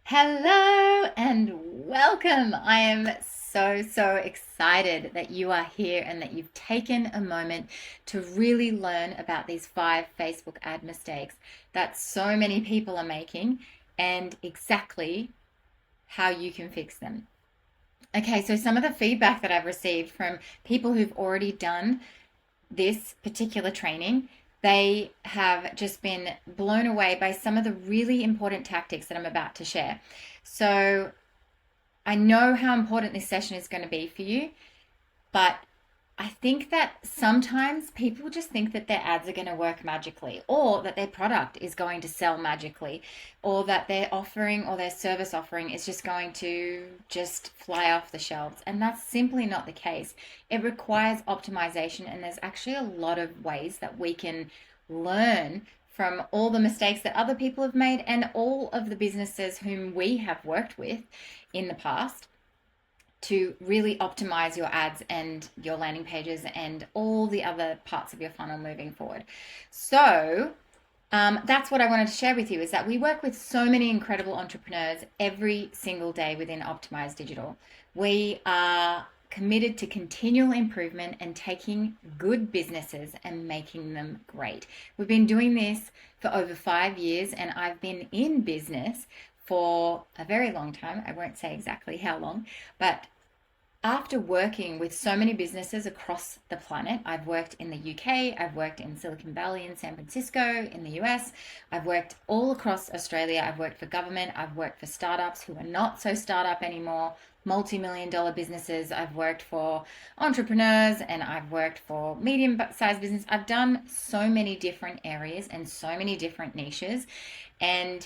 Hello and welcome. I am so excited that you are here and that you've taken a moment to really learn about these 5 Facebook ad mistakes that so many people are making and exactly how you can fix them. Okay, so some of the feedback that I've received from people who've already done this particular training, they have just been blown away by some of the really important tactics that I'm about to share. So I know how important this session is going to be for you, but I think that sometimes people just think that their ads are going to work magically, or that their product is going to sell magically, or that their offering or their service offering is just going to just fly off the shelves. And that's simply not the case. It requires optimization, and there's actually a lot of ways that we can learn from all the mistakes that other people have made and all of the businesses whom we have worked with in the past to really optimize your ads and your landing pages and all the other parts of your funnel moving forward. So that's what I wanted to share with you, is that we work with so many incredible entrepreneurs every single day within Optimize Digital. We are committed to continual improvement and taking good businesses and making them great. We've been doing this for over 5 years, and I've been in business for a very long time. I won't say exactly how long, but after working with so many businesses across the planet, I've worked in the UK, I've worked in Silicon Valley in San Francisco, in the US, I've worked all across Australia, I've worked for government, I've worked for startups who are not so startup anymore, multi-million-dollar businesses, I've worked for entrepreneurs, and I've worked for medium-sized business. I've done so many different areas and so many different niches. And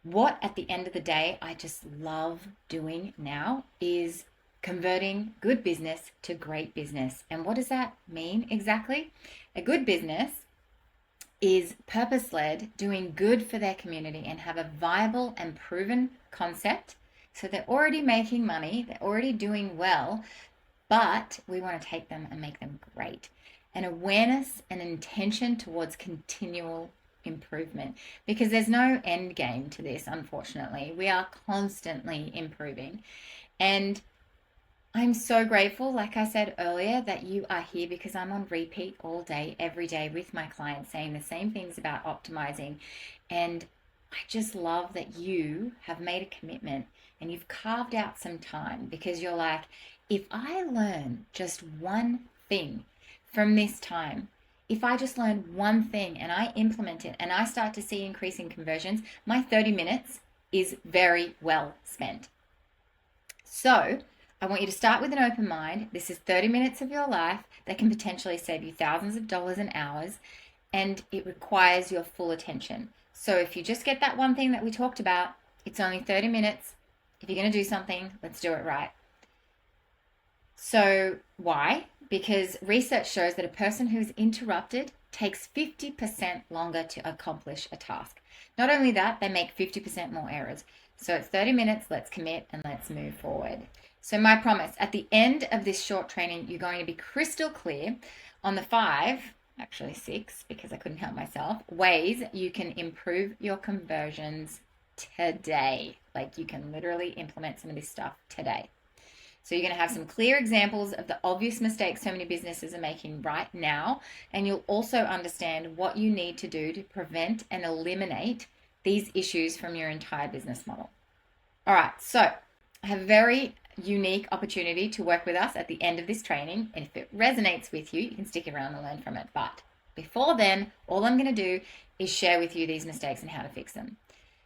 what at the end of the day I just love doing now is converting good business to great business. And what does that mean exactly? A good business is purpose-led, doing good for their community, and have a viable and proven concept. So they're already making money, they're already doing well, but we want to take them and make them great. An awareness and intention towards continual improvement, because there's no end game to this, unfortunately. We are constantly improving. And I'm so grateful, like I said earlier, that you are here, because I'm on repeat all day, every day with my clients saying the same things about optimizing. And I just love that you have made a commitment and you've carved out some time, because you're like, if I learn just one thing from this time, if I just learn one thing and I implement it and I start to see increasing conversions, my 30 minutes is very well spent. So I want you to start with an open mind. This is 30 minutes of your life that can potentially save you thousands of dollars and hours, and it requires your full attention. So if you just get that one thing that we talked about, it's only 30 minutes. If you're going to do something, let's do it right. So why? Because research shows that a person who's interrupted takes 50% longer to accomplish a task. Not only that, they make 50% more errors. So it's 30 minutes, let's commit and let's move forward. So my promise, at the end of this short training, you're going to be crystal clear on the 5, actually 6, because I couldn't help myself, ways you can improve your conversions today. Like, you can literally implement some of this stuff today. So you're going to have some clear examples of the obvious mistakes so many businesses are making right now, and you'll also understand what you need to do to prevent and eliminate these issues from your entire business model. All right, so I have a very unique opportunity to work with us at the end of this training, and if it resonates with you, you can stick around and learn from it. But before then, all I'm going to do is share with you these mistakes and how to fix them.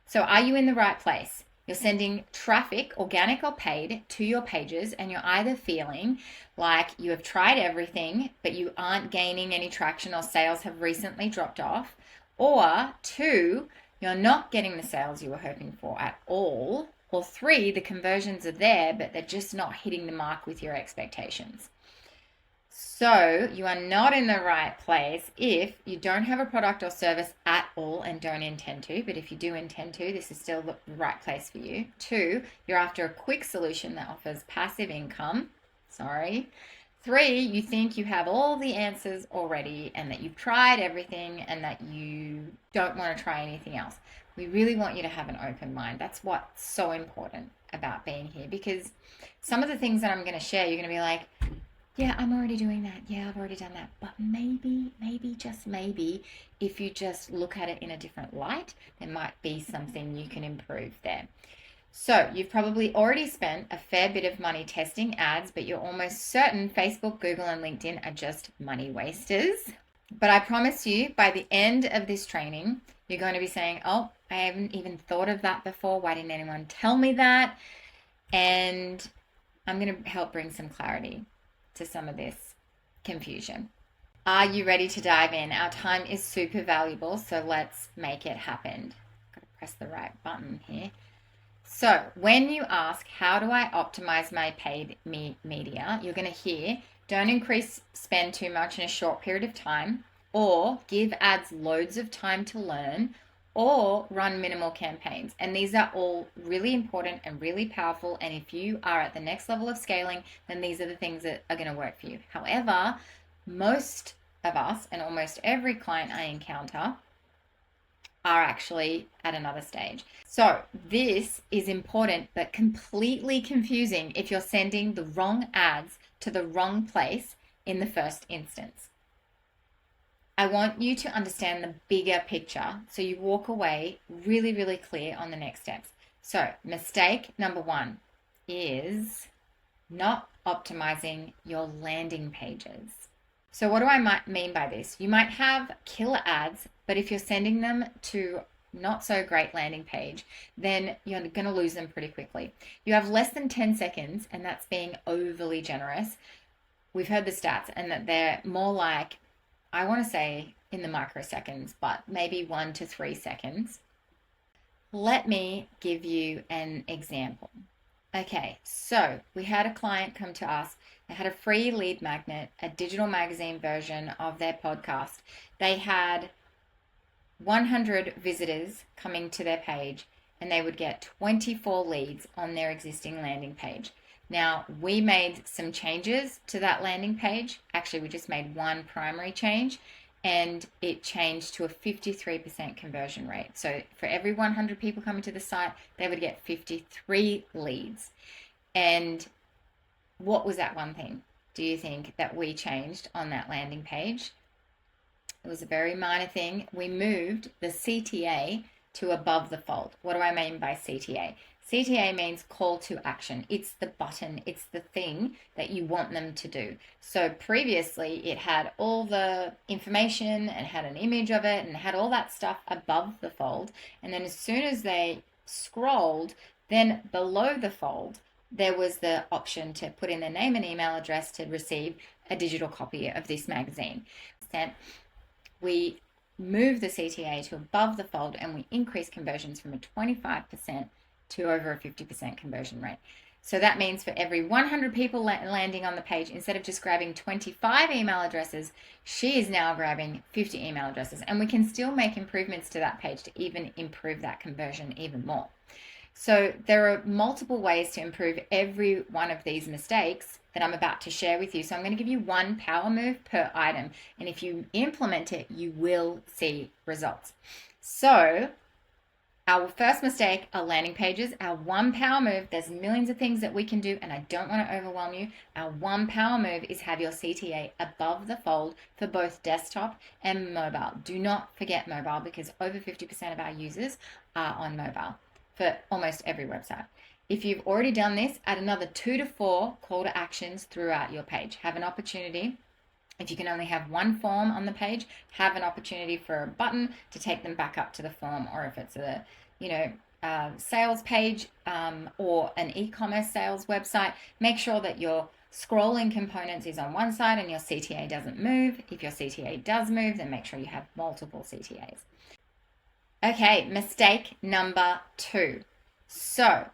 So are you in the right place? You're sending traffic, organic or paid, to your pages, and you're either feeling like you have tried everything, but you aren't gaining any traction, or sales have recently dropped off, or 2, you're not getting the sales you were hoping for at all, or 3, the conversions are there, but they're just not hitting the mark with your expectations. So you are not in the right place if you don't have a product or service at all and don't intend to. But if you do intend to, this is still the right place for you. 2, you're after a quick solution that offers passive income. 3, you think you have all the answers already and that you've tried everything and that you don't want to try anything else. We really want you to have an open mind. That's what's so important about being here, because some of the things that I'm going to share, you're going to be like, yeah, I'm already doing that. Yeah, I've already done that. But maybe, just maybe, if you just look at it in a different light, there might be something you can improve there. So you've probably already spent a fair bit of money testing ads, but you're almost certain Facebook, Google, and LinkedIn are just money wasters. But I promise you, by the end of this training, you're going to be saying, oh, I haven't even thought of that before. Why didn't anyone tell me that? And I'm going to help bring some clarity to some of this confusion. Are you ready to dive in? Our time is super valuable, so let's make it happen. Got to press the right button here. So when you ask, how do I optimize my paid media? You're going to hear, don't increase spend too much in a short period of time, or give ads loads of time to learn, or run minimal campaigns. And these are all really important and really powerful. And if you are at the next level of scaling, then these are the things that are going to work for you. However, most of us and almost every client I encounter are actually at another stage. So this is important, but completely confusing if you're sending the wrong ads to the wrong place in the first instance. I want you to understand the bigger picture so you walk away really, really clear on the next steps. So mistake number 1 is not optimizing your landing pages. So what do I mean by this? You might have killer ads, but if you're sending them to not so great landing page, then you're going to lose them pretty quickly. You have less than 10 seconds, and that's being overly generous. We've heard the stats, and that they're more like, I want to say in the microseconds, but maybe 1 to 3 seconds. Let me give you an example. Okay, so we had a client come to us. They had a free lead magnet, a digital magazine version of their podcast. They had 100 visitors coming to their page, and they would get 24 leads on their existing landing page. Now, we made some changes to that landing page. Actually, we just made one primary change, and it changed to a 53% conversion rate. So for every 100 people coming to the site, they would get 53 leads. And what was that one thing, do you think, that we changed on that landing page? It was a very minor thing. We moved the CTA to above the fold. What do I mean by CTA? CTA means call to action. It's the button. It's the thing that you want them to do. So previously it had all the information and had an image of it and had all that stuff above the fold. And then as soon as they scrolled, then below the fold, there was the option to put in their name and email address to receive a digital copy of this magazine. We moved the CTA to above the fold, and we increased conversions from a 25% to over a 50% conversion rate. So that means for every 100 people landing on the page, instead of just grabbing 25 email addresses, she is now grabbing 50 email addresses. And we can still make improvements to that page to even improve that conversion even more. So there are multiple ways to improve every one of these mistakes that I'm about to share with you. So I'm going to give you one power move per item. And if you implement it, you will see results. So our first mistake are landing pages. Our one power move, there's millions of things that we can do, and I don't want to overwhelm you. Our one power move is have your CTA above the fold for both desktop and mobile. Do not forget mobile, because over 50% of our users are on mobile for almost every website. If you've already done this, add another 2 to 4 call to actions throughout your page. Have an opportunity. If you can only have one form on the page, have an opportunity for a button to take them back up to the form. Or if it's a, sales page or an e-commerce sales website, make sure that your scrolling components is on one side and your CTA doesn't move. If your CTA does move, then make sure you have multiple CTAs. Okay, mistake number 2. So,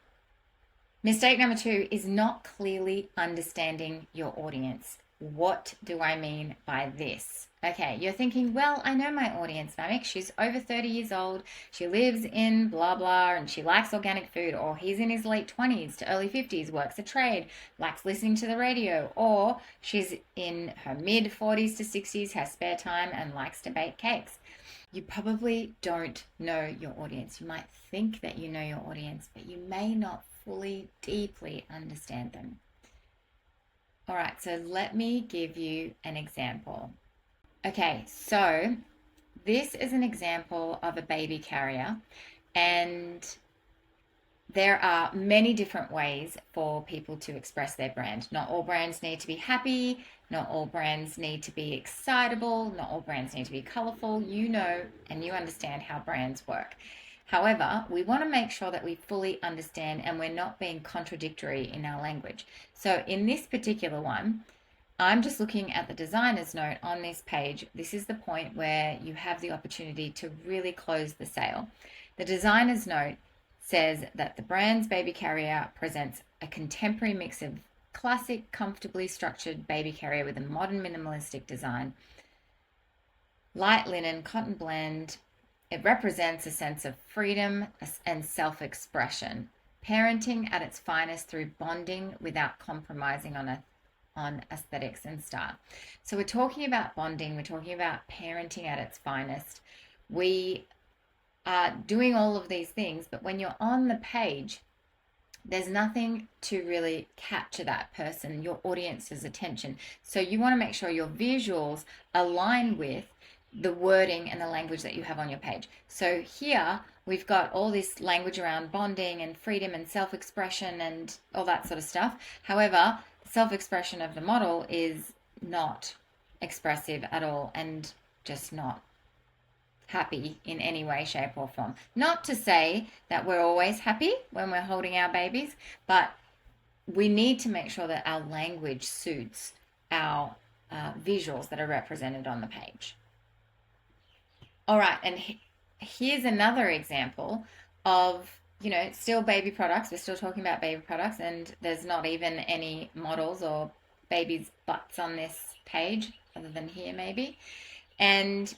mistake number 2 is not clearly understanding your audience. What do I mean by this? Okay, you're thinking, well, I know my audience, Namik. She's over 30 years old. She lives in blah, blah, and she likes organic food. Or he's in his late 20s to early 50s, works a trade, likes listening to the radio. Or she's in her mid 40s to 60s, has spare time, and likes to bake cakes. you probably don't know your audience. You might think that you know your audience, but you may not fully, deeply understand them. All right, so let me give you an example. Okay, so this is an example of a baby carrier, and there are many different ways for people to express their brand. Not all brands need to be happy. Not all brands need to be excitable. Not all brands need to be colorful. You know and you understand how brands work. However, we want to make sure that we fully understand and we're not being contradictory in our language. So in this particular one, I'm just looking at the designer's note on this page. This is the point where you have the opportunity to really close the sale. The designer's note says that the brand's baby carrier presents a contemporary mix of classic, comfortably structured baby carrier with a modern minimalistic design. Light linen, cotton blend. It represents a sense of freedom and self-expression. Parenting at its finest through bonding without compromising on aesthetics and style. So we're talking about bonding, we're talking about parenting at its finest. We are doing all of these things, but when you're on the page, there's nothing to really capture that person, your audience's attention. So you want to make sure your visuals align with the wording and the language that you have on your page. So here we've got all this language around bonding and freedom and self-expression and all that sort of stuff. However, self-expression of the model is not expressive at all and just not happy in any way, shape, or form. Not to say that we're always happy when we're holding our babies, but we need to make sure that our language suits our visuals that are represented on the page. All right, and here's another example of, still baby products. We're still talking about baby products, and there's not even any models or babies' butts on this page, other than here maybe. And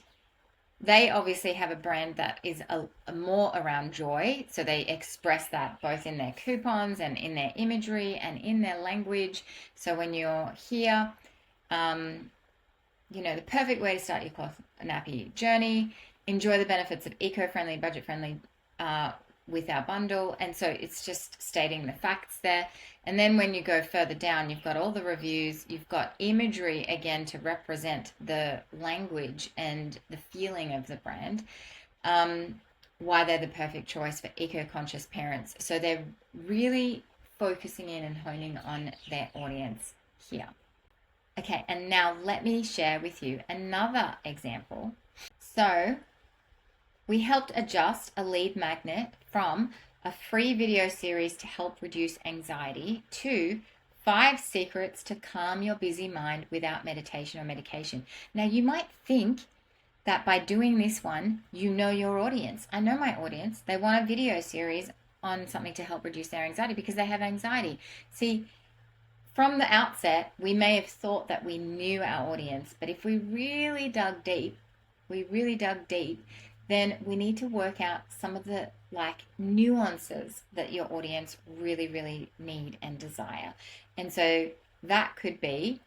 they obviously have a brand that is a more around joy. So they express that both in their coupons and in their imagery and in their language. So when you're here, the perfect way to start your cloth nappy journey, enjoy the benefits of eco-friendly, budget-friendly with our bundle. And so it's just stating the facts there. And then when you go further down, you've got all the reviews, you've got imagery again to represent the language and the feeling of the brand, why they're the perfect choice for eco-conscious parents. So they're really focusing in and honing on their audience here. Okay, and now let me share with you another example. So we helped adjust a lead magnet from a free video series to help reduce anxiety to 5 secrets to calm your busy mind without meditation or medication. Now, you might think that by doing this one, you know your audience. I know my audience. They want a video series on something to help reduce their anxiety because they have anxiety. See, from the outset, we may have thought that we knew our audience, but if we really dug deep, then we need to work out some of the nuances that your audience really, really need and desire. And so that could be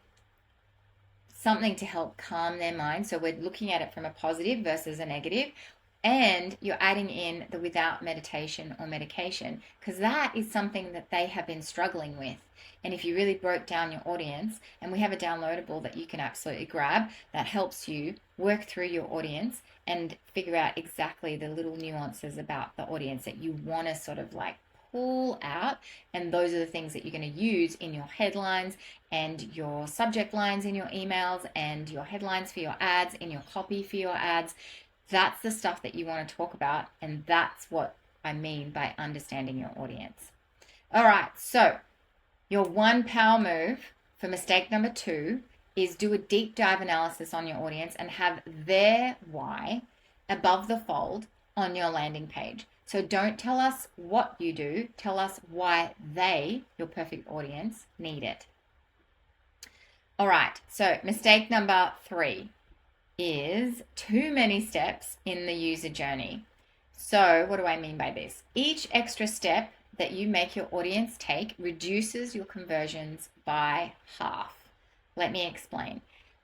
something to help calm their mind. So we're looking at it from a positive versus a negative. And you're adding in the without meditation or medication, because that is something that they have been struggling with. And if you really broke down your audience, and we have a downloadable that you can absolutely grab that helps you work through your audience and figure out exactly the little nuances about the audience that you want to sort of pull out. And those are the things that you're going to use in your headlines and your subject lines in your emails and your headlines for your ads, in your copy for your ads. That's the stuff that you want to talk about, and that's what I mean by understanding your audience. All right, so your one power move for mistake number 2 is do a deep dive analysis on your audience and have their why above the fold on your landing page. So don't tell us what you do, tell us why they, your perfect audience, need it. All right, so mistake number 3 is too many steps in the user journey. So what do I mean by this? Each extra step that you make your audience take reduces your conversions by half. Let me explain.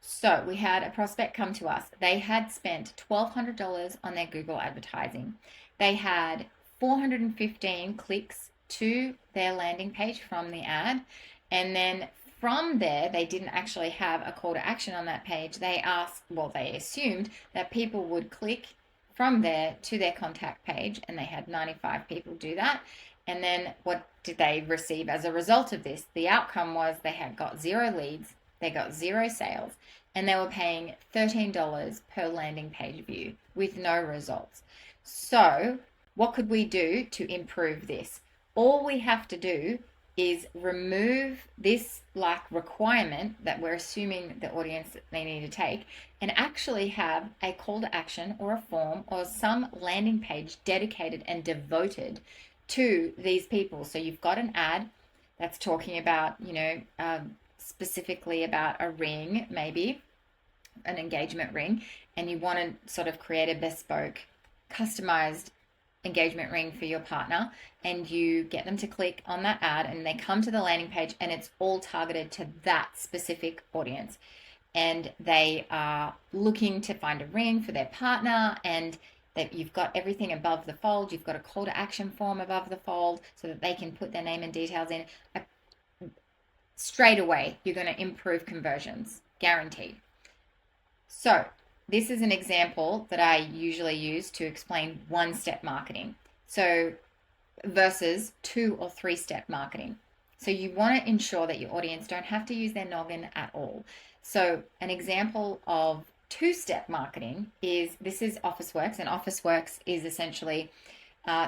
So we had a prospect come to us. They had spent $1,200 on their Google advertising. They had 415 clicks to their landing page from the ad. And then from there, they didn't actually have a call to action on that page. They assumed that people would click from there to their contact page, and they had 95 people do that. And then what did they receive as a result of this? The outcome was they had got 0 leads, they got 0 sales, and they were paying $13 per landing page view with no results. So what could we do to improve this? All we have to do is remove this requirement that we're assuming the audience that they need to take, and actually have a call to action or a form or some landing page dedicated and devoted to these people. So you've got an ad that's talking about, specifically about a ring, maybe an engagement ring, and you want to sort of create a bespoke, customized engagement ring for your partner, and you get them to click on that ad and they come to the landing page, and it's all targeted to that specific audience, and they are looking to find a ring for their partner, and that you've got everything above the fold. You've got a call to action form above the fold so that they can put their name and details in. Straight away, you're going to improve conversions, guaranteed. So this is an example that I usually use to explain one-step marketing. So versus 2 or 3-step marketing. So you want to ensure that your audience don't have to use their noggin at all. So an example of 2-step marketing is, this is Officeworks, and Officeworks is essentially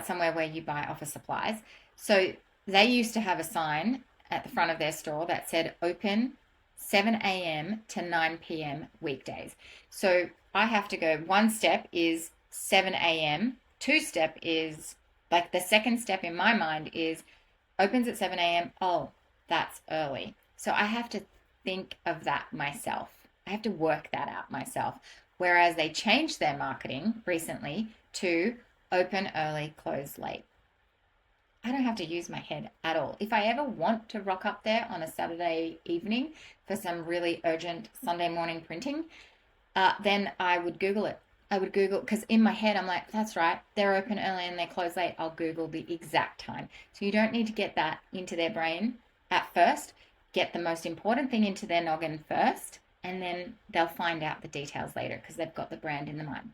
somewhere where you buy office supplies. So they used to have a sign at the front of their store that said open 7 a.m. to 9 p.m. weekdays. So I have to go, 1 step is 7 a.m. 2-step is, like, the second step in my mind is opens at 7 a.m. Oh, that's early. So I have to think of that myself. I have to work that out myself. Whereas they changed their marketing recently to open early, close late. I don't have to use my head at all. If I ever want to rock up there on a Saturday evening for some really urgent Sunday morning printing, then I would Google it. I would Google, because in my head I'm like, that's right, they're open early and they close late. I'll Google the exact time. So you don't need to get that into their brain at first. Get the most important thing into their noggin first, and then they'll find out the details later because they've got the brand in the mind.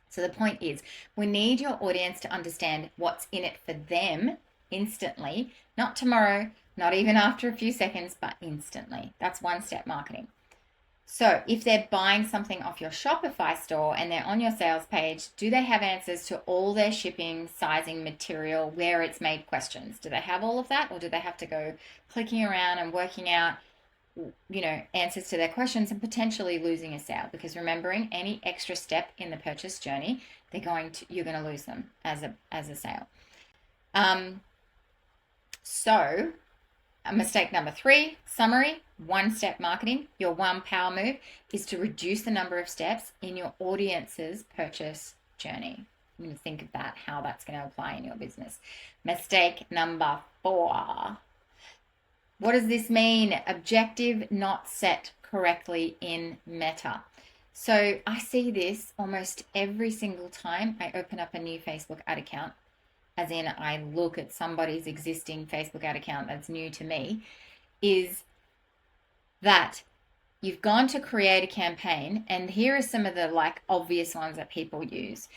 So the point is, we need your audience to understand what's in it for them instantly, not tomorrow, not even after a few seconds, but instantly. That's 1-step marketing. So if they're buying something off your Shopify store and they're on your sales page, do they have answers to all their shipping, sizing, material, where it's made questions? Do they have all of that, or do they have to go clicking around and working out, answers to their questions and potentially losing a sale? Because remembering, any extra step in the purchase journey, you're going to lose them as a sale. So mistake number 3, summary, 1-step marketing. Your one power move is to reduce the number of steps in your audience's purchase journey. I'm going to think of that, how that's going to apply in your business. Mistake number 4. What does this mean? Objective not set correctly in Meta. So I see this almost every single time I open up a new Facebook ad account, as in I look at somebody's existing Facebook ad account that's new to me, is that you've gone to create a campaign, and here are some of the obvious ones that people use.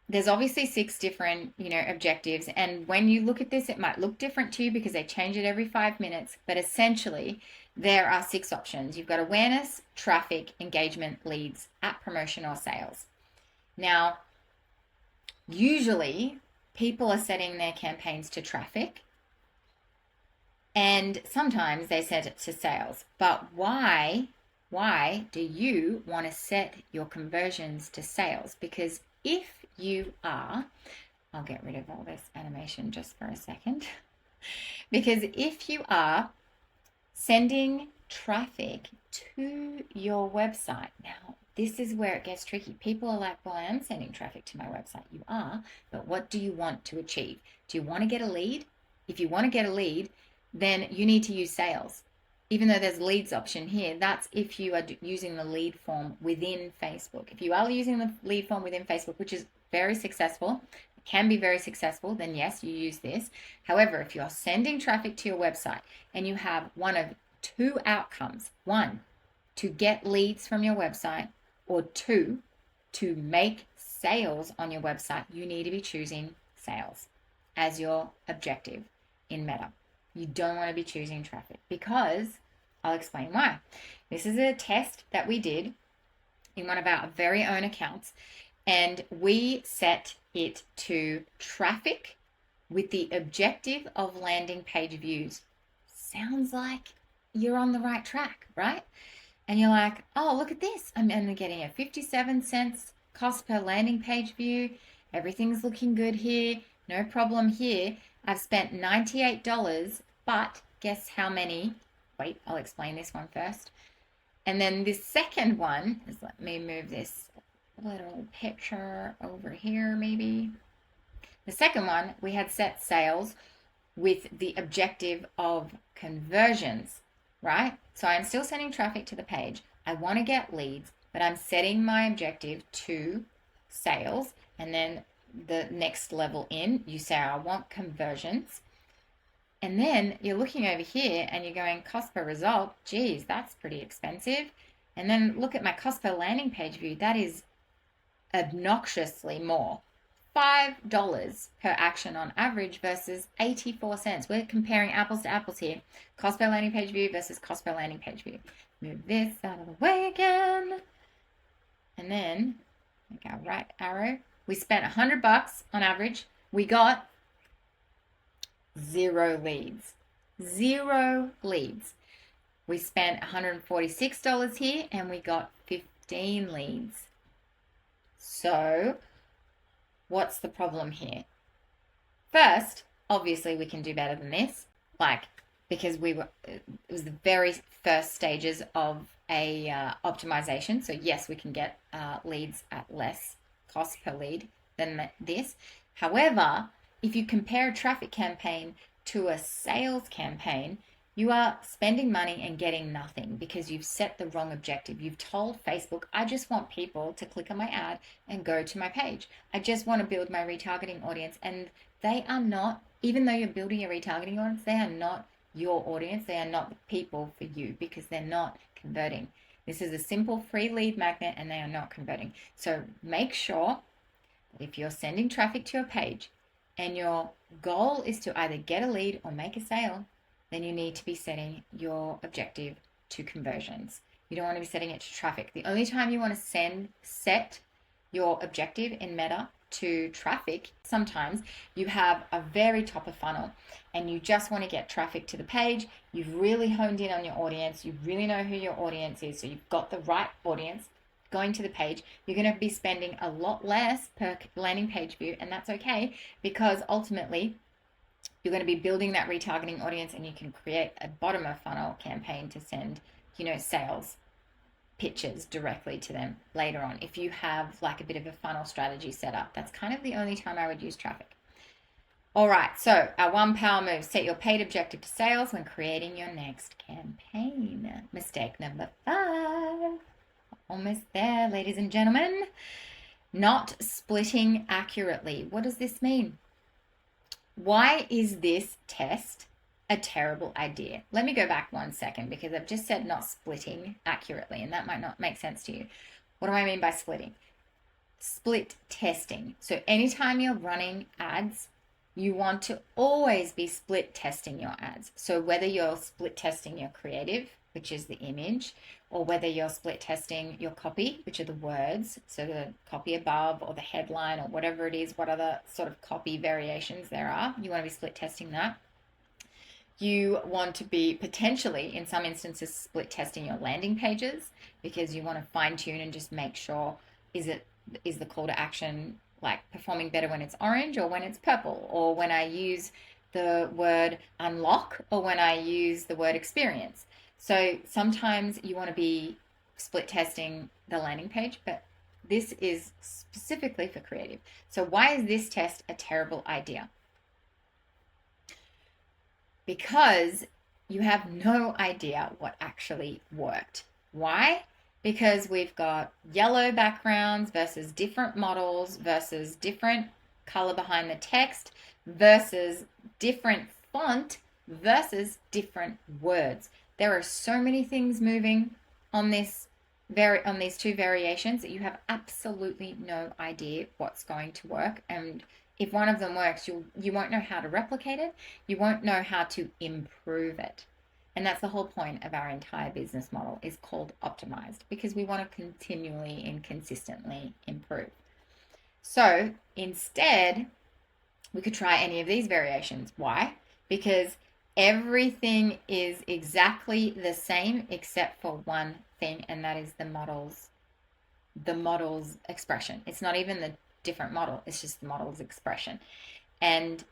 There's obviously 6 different, objectives. And when you look at this, it might look different to you because they change it every 5 minutes. But essentially, there are 6 options. You've got awareness, traffic, engagement, leads, app promotion, or sales. Now, usually, people are setting their campaigns to traffic. And sometimes they set it to sales. But why do you want to set your conversions to sales? Because if you are, I'll get rid of all this animation just for a second. Because if you are sending traffic to your website, now this is where it gets tricky. People are like, well, I am sending traffic to my website. You are, but what do you want to achieve? Do you want to get a lead? If you want to get a lead, then you need to use sales. even though there's leads option here, that's if you are using the lead form within Facebook. If you are using the lead form within Facebook, which is very successful, can be very successful, then yes, you use this. However, if you're sending traffic to your website and you have one of two outcomes, one, to get leads from your website, or two, to make sales on your website, you need to be choosing sales as your objective in Meta. You don't want to be choosing traffic, because I'll explain why. This is a test that we did in one of our very own accounts, and we set it to traffic with the objective of landing page views. Sounds like you're on the right track, right? And you're like, oh, look at this. I'm only getting a 57 cents cost per landing page view. Everything's looking good here. No problem here. I've spent $98, but guess how many? Wait, I'll explain this one first. And then this second one is, let me move this little picture over here maybe. The second one, we had set sales with the objective of conversions, right? So I'm still sending traffic to the page. I want to get leads, but I'm setting my objective to sales. And then the next level in, you say, I want conversions. And then you're looking over here and you're going, cost per result, geez, that's pretty expensive. And then look at my cost per landing page view. That is obnoxiously more. $5 per action on average versus 84 cents. We're comparing apples to apples here. Cost per landing page view versus cost per landing page view. Move this out of the way again. And then make our right arrow. We spent $100 on average. We got 0 leads. 0 leads. We spent $146 here and we got 15 leads. So what's the problem here? First, obviously we can do better than this, because it was the very first stages of a optimization. So yes, we can get leads at less cost per lead than this. However, if you compare a traffic campaign to a sales campaign, you are spending money and getting nothing because you've set the wrong objective. You've told Facebook, I just want people to click on my ad and go to my page. I just want to build my retargeting audience. And they are not, even though you're building a retargeting audience, they are not your audience. They are not the people for you because they're not converting. This is a simple free lead magnet and they are not converting. So make sure that if you're sending traffic to your page and your goal is to either get a lead or make a sale, then you need to be setting your objective to conversions. You don't want to be setting it to traffic. The only time you want to set your objective in Meta to traffic, sometimes you have a very top of funnel and you just want to get traffic to the page. You've really honed in on your audience. You really know who your audience is. So you've got the right audience going to the page. You're going to be spending a lot less per landing page view, and that's okay because ultimately you're going to be building that retargeting audience and you can create a bottom of funnel campaign to send, sales pitches directly to them later on. If you have like a bit of a funnel strategy set up, that's kind of the only time I would use traffic. All right, so our one power move, set your paid objective to sales when creating your next campaign. Mistake number 5. Almost there, ladies and gentlemen. Not splitting accurately. What does this mean? Why is this test a terrible idea? Let me go back 1 second because I've just said not splitting accurately and that might not make sense to you. What do I mean by splitting? Split testing. So anytime you're running ads, you want to always be split testing your ads. So whether you're split testing your creative, which is the image, or whether you're split testing your copy, which are the words, so the copy above or the headline or whatever it is, what other sort of copy variations there are, you want to be split testing that. You want to be potentially, in some instances, split testing your landing pages because you want to fine tune and just make sure is the call to action like performing better when it's orange or when it's purple, or when I use the word unlock or when I use the word experience. So sometimes you want to be split testing the landing page, but this is specifically for creative. So why is this test a terrible idea? Because you have no idea what actually worked. Why? Because we've got yellow backgrounds versus different models versus different color behind the text versus different font versus different words. There are so many things moving on on these two variations that you have absolutely no idea what's going to work. And if one of them works, you won't know how to replicate it. You won't know how to improve it. And that's the whole point of our entire business model is called optimized, because we want to continually and consistently improve. So instead, we could try any of these variations. Why? Because everything is exactly the same except for one thing, and that is the model's expression. It's not even the different model, it's just the model's expression. And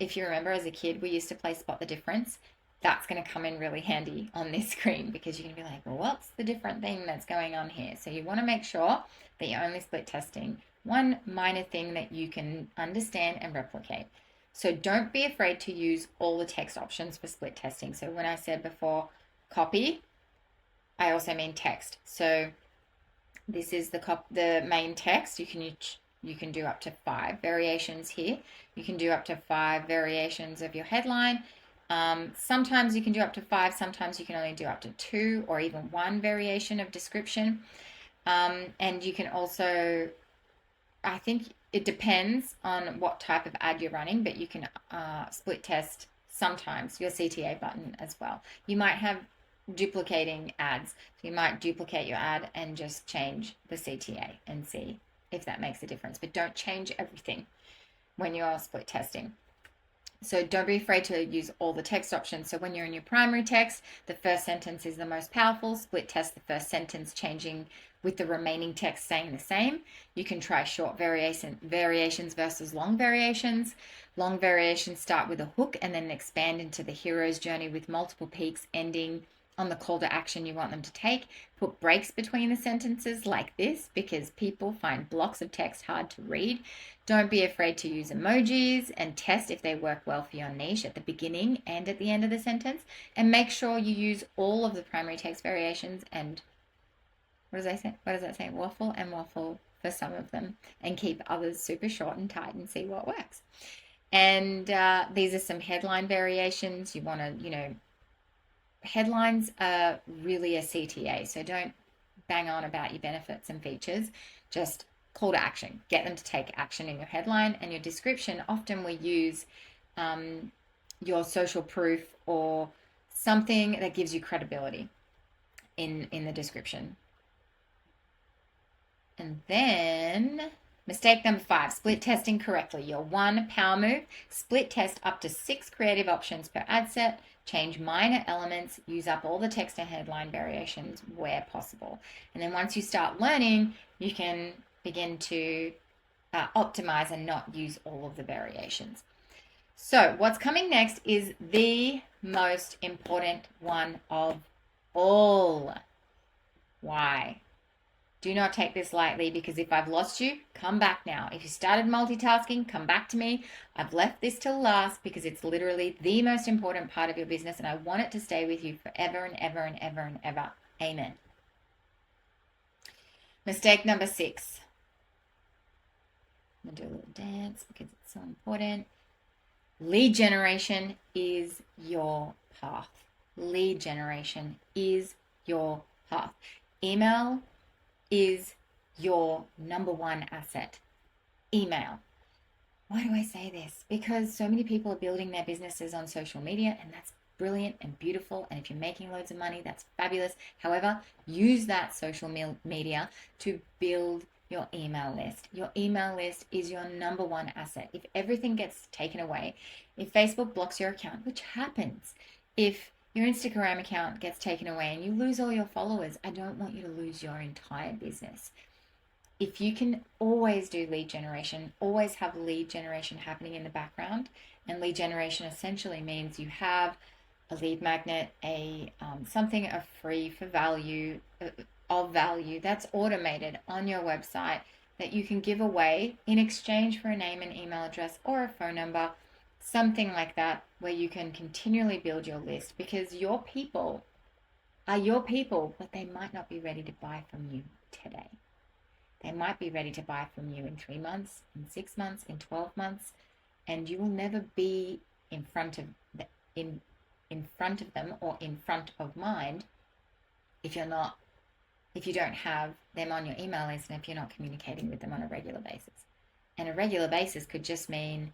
if you remember as a kid, we used to play spot the difference. That's going to come in really handy on this screen, because you're going to be like, well, what's the different thing that's going on here? So you want to make sure that you're only split testing one minor thing that you can understand and replicate. So don't be afraid to use all the text options for split testing. So when I said before copy, I also mean text. So this is the main text. You can do up to 5 variations here. You can do up to 5 variations of your headline. Sometimes you can do up to 5. Sometimes you can only do up to 2 or even 1 variation of description. And you can also, I think it depends on what type of ad you're running, but you can split test sometimes your CTA button as well. You might have duplicating ads. So you might duplicate your ad and just change the CTA and see if that makes a difference. But don't change everything when you're split testing. So don't be afraid to use all the text options. So when you're in your primary text, the first sentence is the most powerful. Split test the first sentence, changing with the remaining text staying the same. You can try short variations versus long variations. Long variations start with a hook and then expand into the hero's journey with multiple peaks ending on the call to action you want them to take. Put breaks between the sentences like this, because people find blocks of text hard to read. Don't be afraid to use emojis and test if they work well for your niche at the beginning and at the end of the sentence. And make sure you use all of the primary text variations and what does that say? Waffle and waffle for some of them, and keep others super short and tight and see what works. And these are some headline variations. You want to, headlines are really a CTA, so don't bang on about your benefits and features. Just call to action. Get them to take action in your headline. And your description, often we use your social proof or something that gives you credibility in the description. And then mistake number 5, split testing correctly. Your 1 power move, split test up to 6 creative options per ad set. Change minor elements, use up all the text and headline variations where possible. And then once you start learning, you can begin to optimize and not use all of the variations. So what's coming next is the most important one of all. Why? Do not take this lightly, because if I've lost you, come back now. If you started multitasking, come back to me. I've left this till last because it's literally the most important part of your business, and I want it to stay with you forever and ever and ever and ever. Amen. Mistake number 6. I'm going to do a little dance because it's so important. Lead generation is your path. Lead generation is your path. Email is your number 1 asset. Email. Why do I say this? Because so many people are building their businesses on social media, and that's brilliant and beautiful. And if you're making loads of money, that's fabulous. However, use that social media to build your email list. Your email list is your number 1 asset. If everything gets taken away, if Facebook blocks your account, which happens, if your Instagram account gets taken away and you lose all your followers, I don't want you to lose your entire business. If you can always do lead generation, always have lead generation happening in the background. And lead generation essentially means you have a lead magnet, something of free for value, of value that's automated on your website that you can give away in exchange for a name and email address or a phone number something like that, where you can continually build your list, because your people are your people, but they might not be ready to buy from you today. They might be ready to buy from you in 3 months, in 6 months, in 12 months, and you will never be in front of the, in front of them or in front of mind if you don't have them on your email list, and if you're not communicating with them on a regular basis. And a regular basis could just mean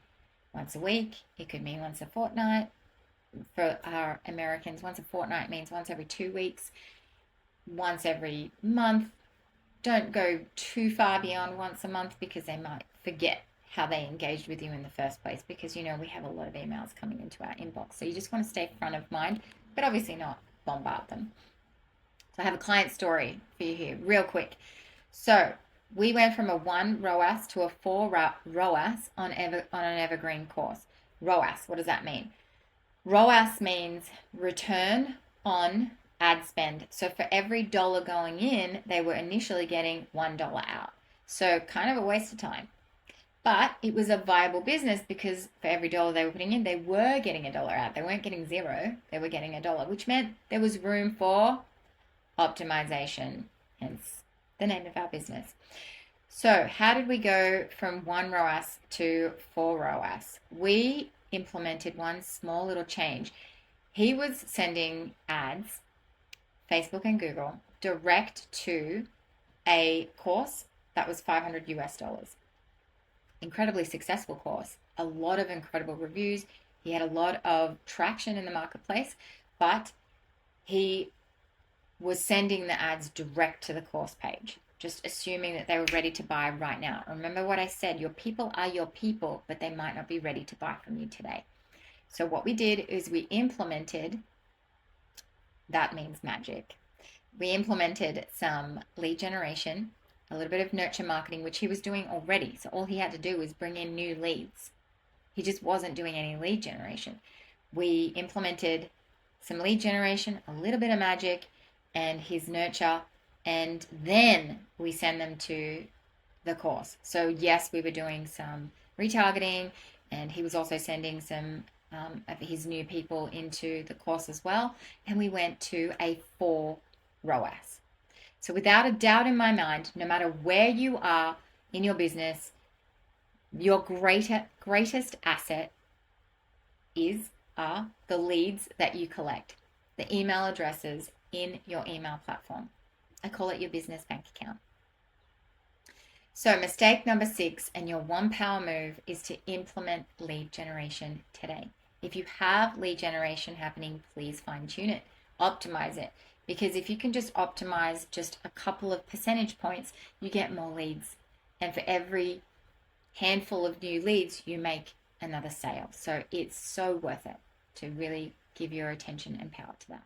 once a week. It could mean once a fortnight. For our Americans, once a fortnight means once every 2 weeks, once every month. Don't go too far beyond once a month, because they might forget how they engaged with you in the first place, because we have a lot of emails coming into our inbox. So you just want to stay front of mind, but obviously not bombard them. So I have a client story for you here, real quick. So we went from a 1 ROAS to a 4 ROAS on an evergreen course. ROAS, what does that mean? ROAS means return on ad spend. So for every dollar going in, they were initially getting $1 out. So kind of a waste of time. But it was a viable business, because for every dollar they were putting in, they were getting $1 out. They weren't getting zero, they were getting $1, which meant there was room for optimization, hence the name of our business. So how did we go from 1 ROAS to 4 ROAS? We implemented one small little change. He was sending ads, Facebook and Google, direct to a course that was $500 US. Incredibly successful course, a lot of incredible reviews. He had a lot of traction in the marketplace, but he was sending the ads direct to the course page, just assuming that they were ready to buy right now. Remember what I said, your people are your people, but they might not be ready to buy from you today. So what we did is we implemented, that means magic. We implemented some lead generation, a little bit of nurture marketing, which he was doing already. So all he had to do was bring in new leads. He just wasn't doing any lead generation. We implemented some lead generation, a little bit of magic, and his nurture, and then we send them to the course. So yes, we were doing some retargeting, and he was also sending some of his new people into the course as well, and we went to a 4 ROAS. So without a doubt in my mind, no matter where you are in your business, your greatest asset are the leads that you collect, the email addresses in your email platform. I call it your business bank account. So mistake number 6, and your 1 power move, is to implement lead generation today. If you have lead generation happening, please fine tune it, optimize it. Because if you can just optimize just a couple of percentage points, you get more leads. And for every handful of new leads, you make another sale. So it's so worth it to really give your attention and power to that.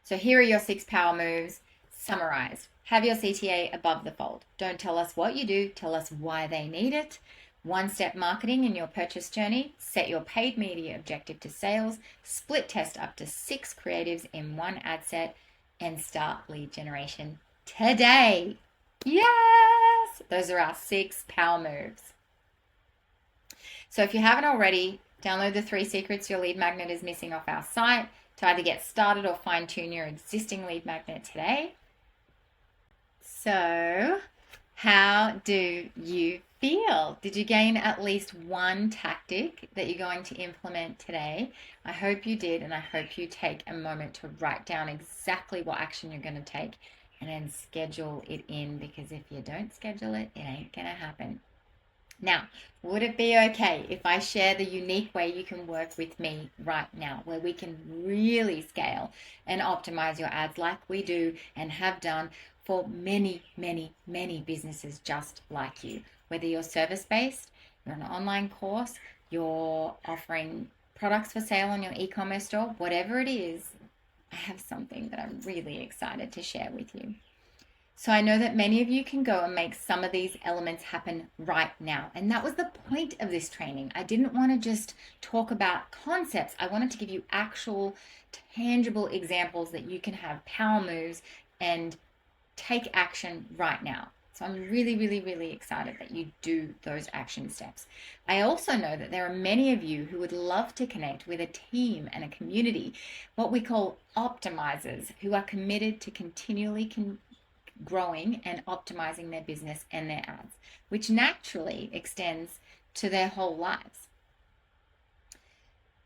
So here are your 6 power moves summarized. Have your CTA above the fold. Don't tell us what you do, tell us why they need it. 1-step marketing in your purchase journey. Set your paid media objective to sales. Split test up to 6 creatives in 1 ad set, and start lead generation today. Yes! Those are our 6 power moves. So if you haven't already, download the 3 secrets your lead magnet is missing off our site to either get started or fine-tune your existing lead magnet today. So, how do you feel? Did you gain at least one tactic that you're going to implement today? I hope you did, and I hope you take a moment to write down exactly what action you're going to take and then schedule it in, because if you don't schedule it, it ain't going to happen. Now, would it be okay if I share the unique way you can work with me right now, where we can really scale and optimize your ads like we do and have done for many, many, many businesses just like you? Whether you're service-based, you're an online course, you're offering products for sale on your e-commerce store, whatever it is, I have something that I'm really excited to share with you. So I know that many of you can go and make some of these elements happen right now. And that was the point of this training. I didn't want to just talk about concepts. I wanted to give you actual, tangible examples that you can have power moves and take action right now. So I'm really, really, really excited that you do those action steps. I also know that there are many of you who would love to connect with a team and a community, what we call optimizers, who are committed to continually growing and optimizing their business and their ads, which naturally extends to their whole lives.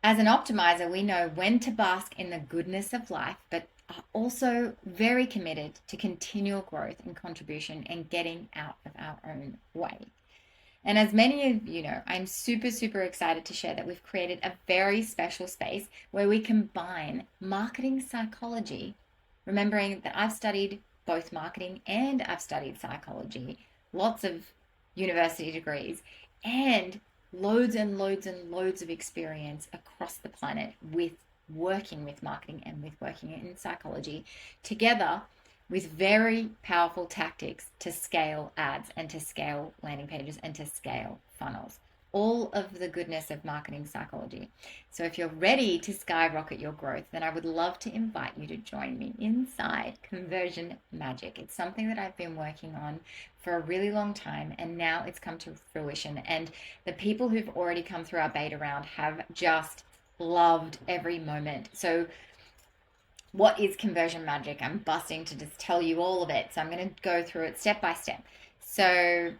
As an optimizer, we know when to bask in the goodness of life, but are also very committed to continual growth and contribution and getting out of our own way. And as many of you know, I'm super, super excited to share that we've created a very special space where we combine marketing psychology, remembering that I've studied both marketing and I've studied psychology, lots of university degrees, and loads and loads and loads of experience across the planet with working with marketing and with working in psychology, together with very powerful tactics to scale ads and to scale landing pages and to scale funnels. All of the goodness of marketing psychology. So if you're ready to skyrocket your growth, then I would love to invite you to join me inside Conversion Magic. It's something that I've been working on for a really long time, and now it's come to fruition. And the people who've already come through our beta round have just loved every moment. So what is Conversion Magic? I'm busting to just tell you all of it. So I'm going to go through it step by step. So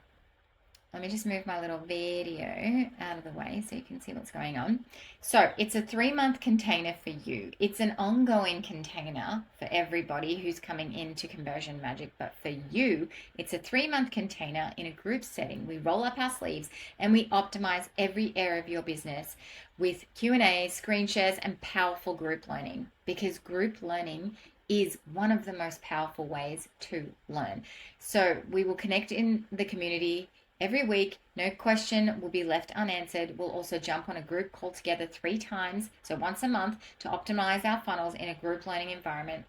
let me just move my little video out of the way so you can see what's going on. So it's a 3-month container for you. It's an ongoing container for everybody who's coming into Conversion Magic, but for you, it's a 3-month container in a group setting. We roll up our sleeves and we optimize every area of your business with Q&A, screen shares, and powerful group learning, because group learning is one of the most powerful ways to learn. So we will connect in the community every week. No question will be left unanswered. We'll also jump on a group call together 3 times, so once a month, to optimize our funnels in a group learning environment.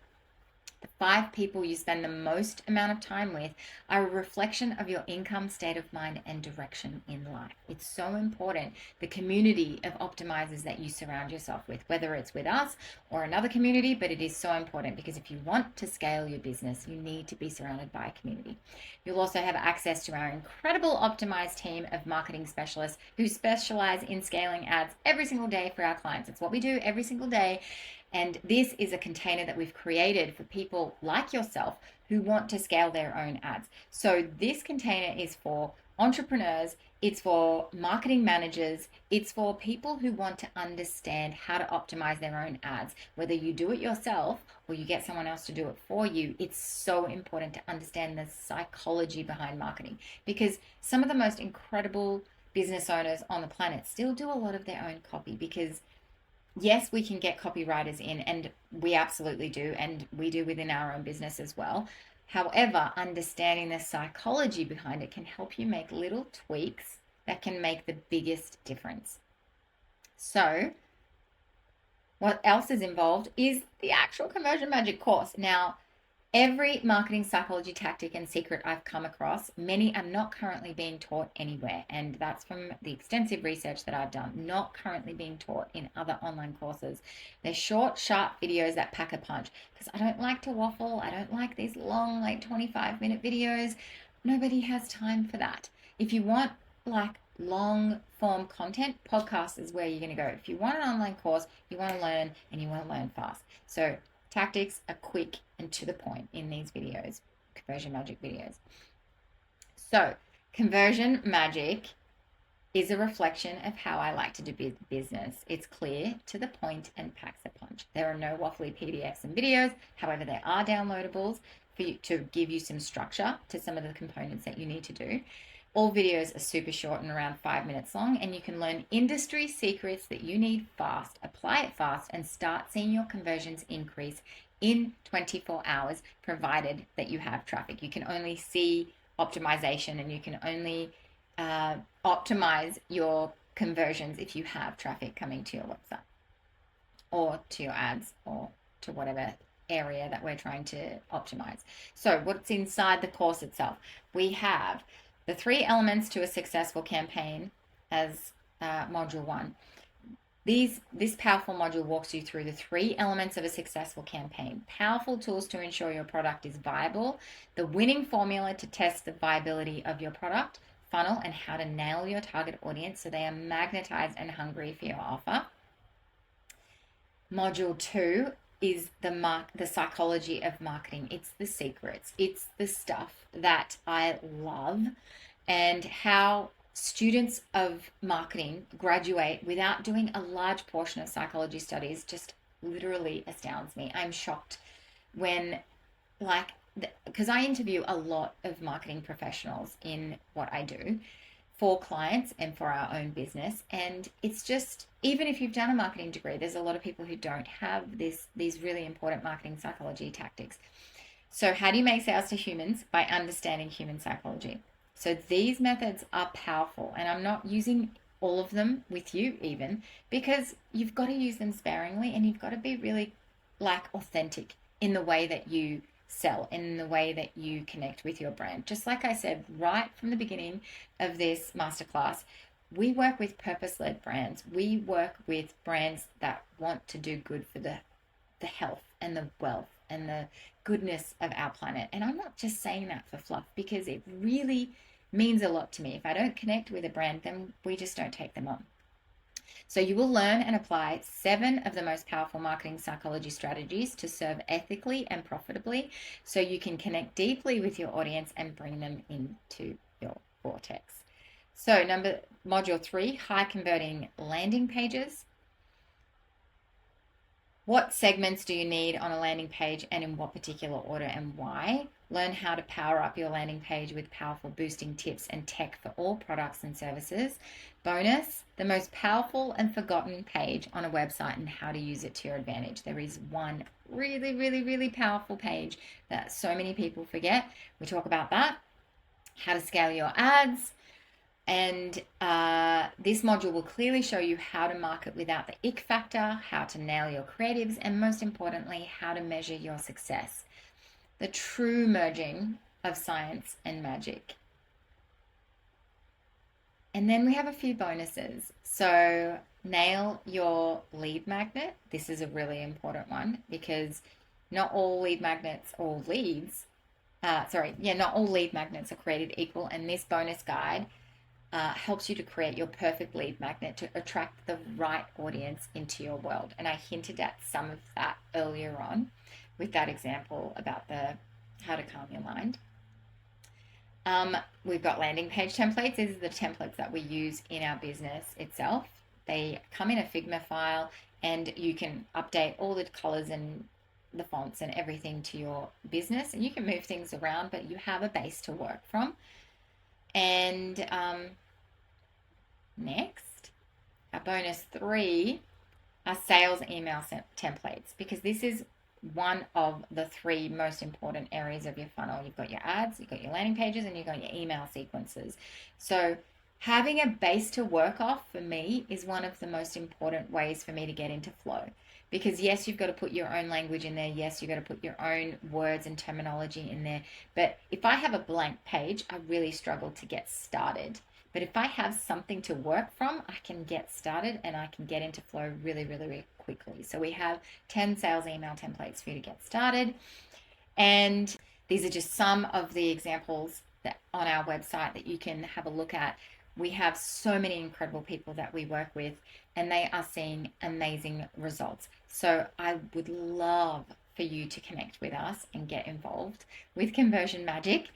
The 5 people you spend the most amount of time with are a reflection of your income, state of mind, and direction in life. It's so important, the community of optimizers that you surround yourself with, whether it's with us or another community, but it is so important, because if you want to scale your business, you need to be surrounded by a community. You'll also have access to our incredible optimized team of marketing specialists who specialize in scaling ads every single day for our clients. It's what we do every single day. And this is a container that we've created for people like yourself who want to scale their own ads. So this container is for entrepreneurs, it's for marketing managers, it's for people who want to understand how to optimize their own ads. Whether you do it yourself or you get someone else to do it for you, it's so important to understand the psychology behind marketing, because some of the most incredible business owners on the planet still do a lot of their own copy, because yes, we can get copywriters in, and we absolutely do, and we do within our own business as well. However, understanding the psychology behind it can help you make little tweaks that can make the biggest difference. So what else is involved is the actual Conversion Magic course. Now, every marketing psychology tactic and secret I've come across, many are not currently being taught anywhere. And that's from the extensive research that I've done, not currently being taught in other online courses. They're short, sharp videos that pack a punch, because I don't like to waffle. I don't like these long, like 25-minute videos. Nobody has time for that. If you want like long form content, podcast is where you're going to go. If you want an online course, you want to learn, and you want to learn fast. So tactics are quick and to the point in these videos, Conversion Magic videos. So Conversion Magic is a reflection of how I like to do business. It's clear, to the point, and packs a punch. There are no waffly PDFs and videos. However, there are downloadables for you to give you some structure to some of the components that you need to do. All videos are super short and around 5 minutes long, and you can learn industry secrets that you need fast, apply it fast, and start seeing your conversions increase in 24 hours, provided that you have traffic. You can only see optimization, and you can only optimize your conversions if you have traffic coming to your website or to your ads or to whatever area that we're trying to optimize. So what's inside the course itself? We have the 3 elements to a successful campaign as module 1. This powerful module walks you through the 3 elements of a successful campaign: powerful tools to ensure your product is viable, the winning formula to test the viability of your product, funnel, and how to nail your target audience so they are magnetized and hungry for your offer. Module 2 is the psychology of marketing. It's the secrets. It's the stuff that I love, and how students of marketing graduate without doing a large portion of psychology studies just literally astounds me. I'm shocked when, like, because I interview a lot of marketing professionals in what I do for clients and for our own business. And it's just, even if you've done a marketing degree, there's a lot of people who don't have these really important marketing psychology tactics. So how do you make sales to humans? By understanding human psychology. So these methods are powerful, and I'm not using all of them with you even, because you've got to use them sparingly, and you've got to be really authentic in the way that you sell, in the way that you connect with your brand. Just like I said right from the beginning of this masterclass, we work with purpose-led brands. We work with brands that want to do good for the health and the wealth and the goodness of our planet. And I'm not just saying that for fluff, because it really means a lot to me. If I don't connect with a brand, then we just don't take them on. So you will learn and apply 7 of the most powerful marketing psychology strategies to serve ethically and profitably, so you can connect deeply with your audience and bring them into your vortex. So module 3, high converting landing pages. What segments do you need on a landing page, and in what particular order, and why? Learn how to power up your landing page with powerful boosting tips and tech for all products and services. Bonus, the most powerful and forgotten page on a website and how to use it to your advantage. There is one really, really, really powerful page that so many people forget. We talk about that, how to scale your ads. And this module will clearly show you how to market without the ick factor, how to nail your creatives, and most importantly, how to measure your success. The true merging of science and magic. And then we have a few bonuses. So nail your lead magnet. This is a really important one, because not all lead magnets or leads, not all lead magnets are created equal. And this bonus guide helps you to create your perfect lead magnet to attract the right audience into your world. And I hinted at some of that earlier on with that example about how to calm your mind. We've got landing page templates. These are the templates that we use in our business itself. They come in a Figma file, and you can update all the colors and the fonts and everything to your business, and you can move things around, but you have a base to work from. And next, our bonus 3 are sales email templates, because this is one of the 3 most important areas of your funnel. You've got your ads, you've got your landing pages, and you've got your email sequences. So having a base to work off, for me, is one of the most important ways for me to get into flow. Because yes, you've got to put your own language in there. Yes, you've got to put your own words and terminology in there. But if I have a blank page, I really struggle to get started. But if I have something to work from, I can get started and I can get into flow really, really, really quickly. So we have 10 sales email templates for you to get started. And these are just some of the examples that on our website that you can have a look at. We have so many incredible people that we work with, and they are seeing amazing results. So I would love for you to connect with us and get involved with Conversion Magic.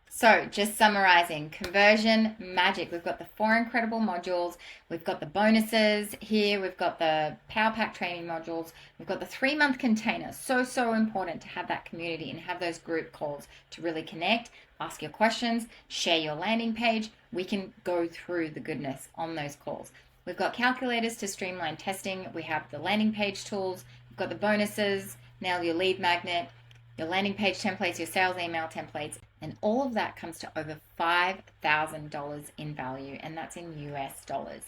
So just summarizing, Conversion Magic, we've got the 4 incredible modules, we've got the bonuses here, we've got the Power Pack training modules, we've got the 3-month container. So important to have that community and have those group calls to really connect, ask your questions, share your landing page. We can go through the goodness on those calls. We've got calculators to streamline testing. We have the landing page tools. We've got the bonuses, nail your lead magnet, your landing page templates, your sales email templates, and all of that comes to over $5,000 in value, and that's in US dollars.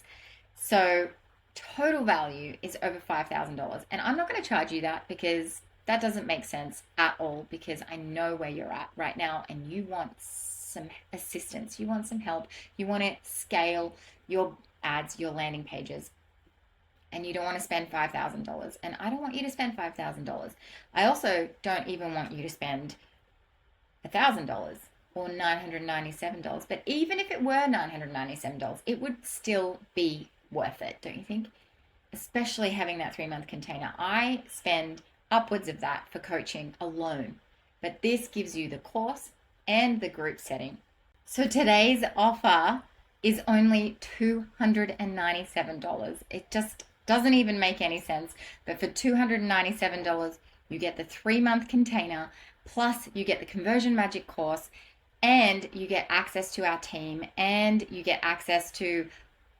So total value is over $5,000, and I'm not going to charge you that, because that doesn't make sense at all, because I know where you're at right now and you want some assistance, you want some help, you want to scale your ads, your landing pages. and you don't want to spend $5,000. And I don't want you to spend $5,000. I also don't even want you to spend $1,000 or $997. But even if it were $997, it would still be worth it, don't you think? Especially having that 3-month container. I spend upwards of that for coaching alone, but this gives you the course and the group setting. So today's offer is only $297. It just doesn't even make any sense. But for $297, you get the 3-month container, plus you get the Conversion Magic course, and you get access to our team, and you get access to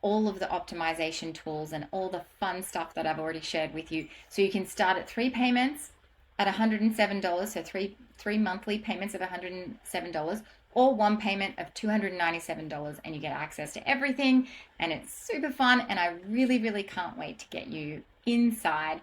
all of the optimization tools and all the fun stuff that I've already shared with you. So you can start at 3 payments at $107, so three monthly payments of $107, or 1 payment of $297, and you get access to everything, and it's super fun, and I really, really can't wait to get you inside.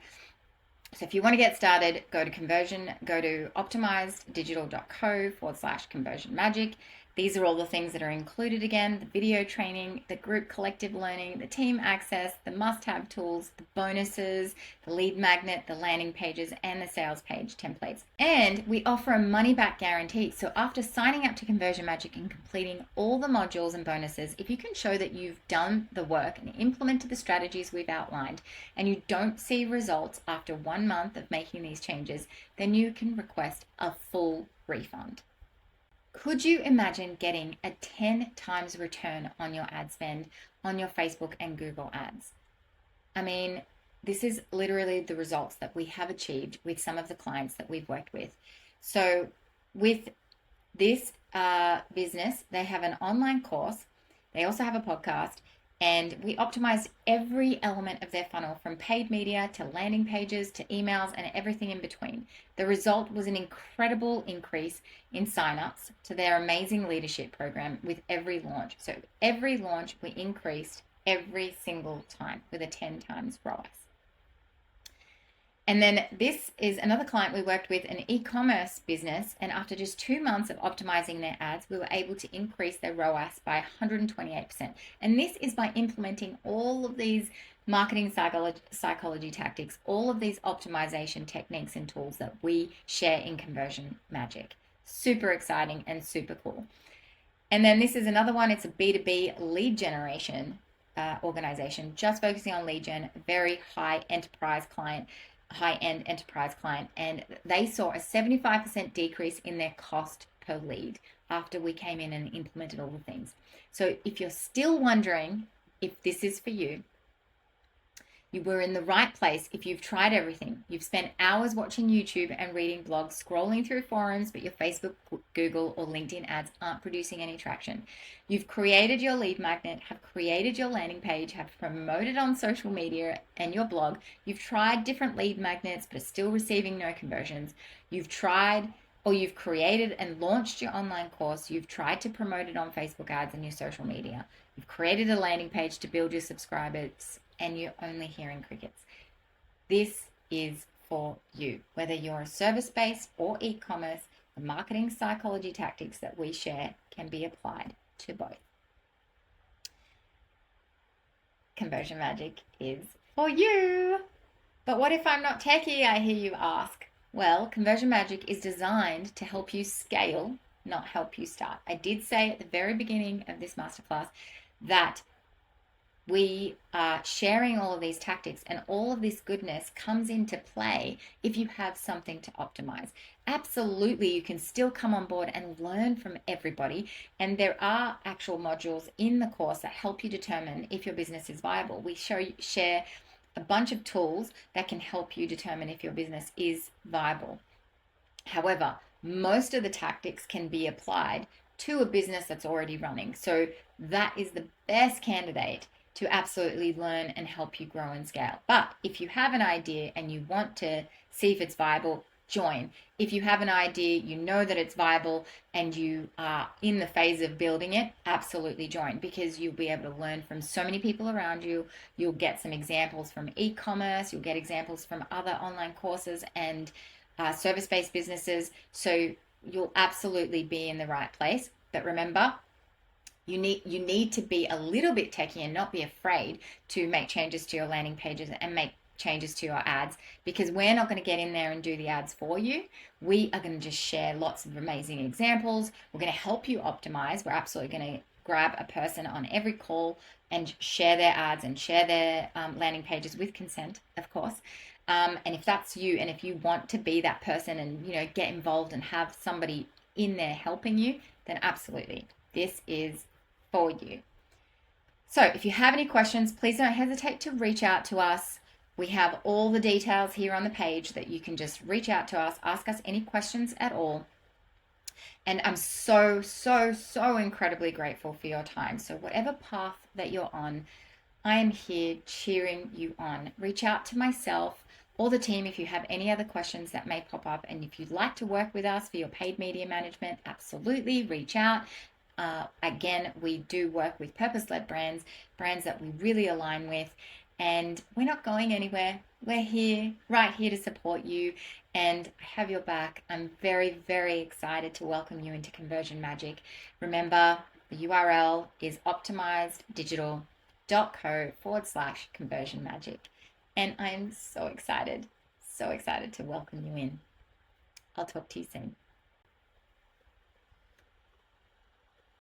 So if you want to get started, go to optimizeddigital.co/conversion magic. These are all the things that are included again: the video training, the group collective learning, the team access, the must-have tools, the bonuses, the lead magnet, the landing pages, and the sales page templates. And we offer a money-back guarantee. So after signing up to Conversion Magic and completing all the modules and bonuses, if you can show that you've done the work and implemented the strategies we've outlined, and you don't see results after 1 month of making these changes, then you can request a full refund. Could you imagine getting a 10 times return on your ad spend on your Facebook and Google ads? I mean, this is literally the results that we have achieved with some of the clients that we've worked with. So with this business, they have an online course. They also have a podcast. And we optimized every element of their funnel, from paid media to landing pages to emails and everything in between. The result was an incredible increase in signups to their amazing leadership program with every launch. So every launch we increased every single time with a 10 times ROAS. And then this is another client we worked with, an e-commerce business, and after just 2 months of optimizing their ads, we were able to increase their ROAS by 128%. And this is by implementing all of these marketing psychology tactics, all of these optimization techniques and tools that we share in Conversion Magic. Super exciting and super cool. And then this is another one. It's a B2B lead generation organization, just focusing on lead gen, very high-end enterprise client, and they saw a 75% decrease in their cost per lead after we came in and implemented all the things. So if you're still wondering if this is for you, you were in the right place. If you've tried everything, you've spent hours watching YouTube and reading blogs, scrolling through forums, but your Facebook, Google, or LinkedIn ads aren't producing any traction. You've created your lead magnet, have created your landing page, have promoted on social media and your blog. You've tried different lead magnets, but are still receiving no conversions. You've tried, or you've created and launched your online course. You've tried to promote it on Facebook ads and your social media. You've created a landing page to build your subscribers, and you're only hearing crickets. This is for you. Whether you're a service-based or e-commerce, the marketing psychology tactics that we share can be applied to both. Conversion Magic is for you. But what if I'm not techie, I hear you ask? Well, Conversion Magic is designed to help you scale, not help you start. I did say at the very beginning of this masterclass that we are sharing all of these tactics, and all of this goodness comes into play if you have something to optimize. Absolutely, you can still come on board and learn from everybody, and there are actual modules in the course that help you determine if your business is viable. We share a bunch of tools that can help you determine if your business is viable. However, most of the tactics can be applied to a business that's already running. So that is the best candidate to absolutely learn and help you grow and scale. But if you have an idea and you want to see if it's viable, join. If you have an idea, you know that it's viable, and you are in the phase of building it, absolutely join, because you'll be able to learn from so many people around you. You'll get some examples from e-commerce, you'll get examples from other online courses and service-based businesses. So you'll absolutely be in the right place. But remember, You need to be a little bit techie and not be afraid to make changes to your landing pages and make changes to your ads, because we're not going to get in there and do the ads for you. We are going to just share lots of amazing examples. We're going to help you optimize. We're absolutely going to grab a person on every call and share their ads and share their landing pages with consent, of course. And if that's you, and if you want to be that person and get involved and have somebody in there helping you, then absolutely, this is for you. So if you have any questions, please don't hesitate to reach out to us. We have all the details here on the page that you can just reach out to us, ask us any questions at all. And I'm so, so, so incredibly grateful for your time. So whatever path that you're on, I am here cheering you on. Reach out to myself or the team if you have any other questions that may pop up. And if you'd like to work with us for your paid media management, absolutely reach out. Again, we do work with purpose-led brands that we really align with, and we're not going anywhere. We're here, right here to support you, and I have your back. I'm very, very excited to welcome you into Conversion Magic. Remember, the URL is optimizeddigital.co/conversion magic. And I'm so excited to welcome you in. I'll talk to you soon.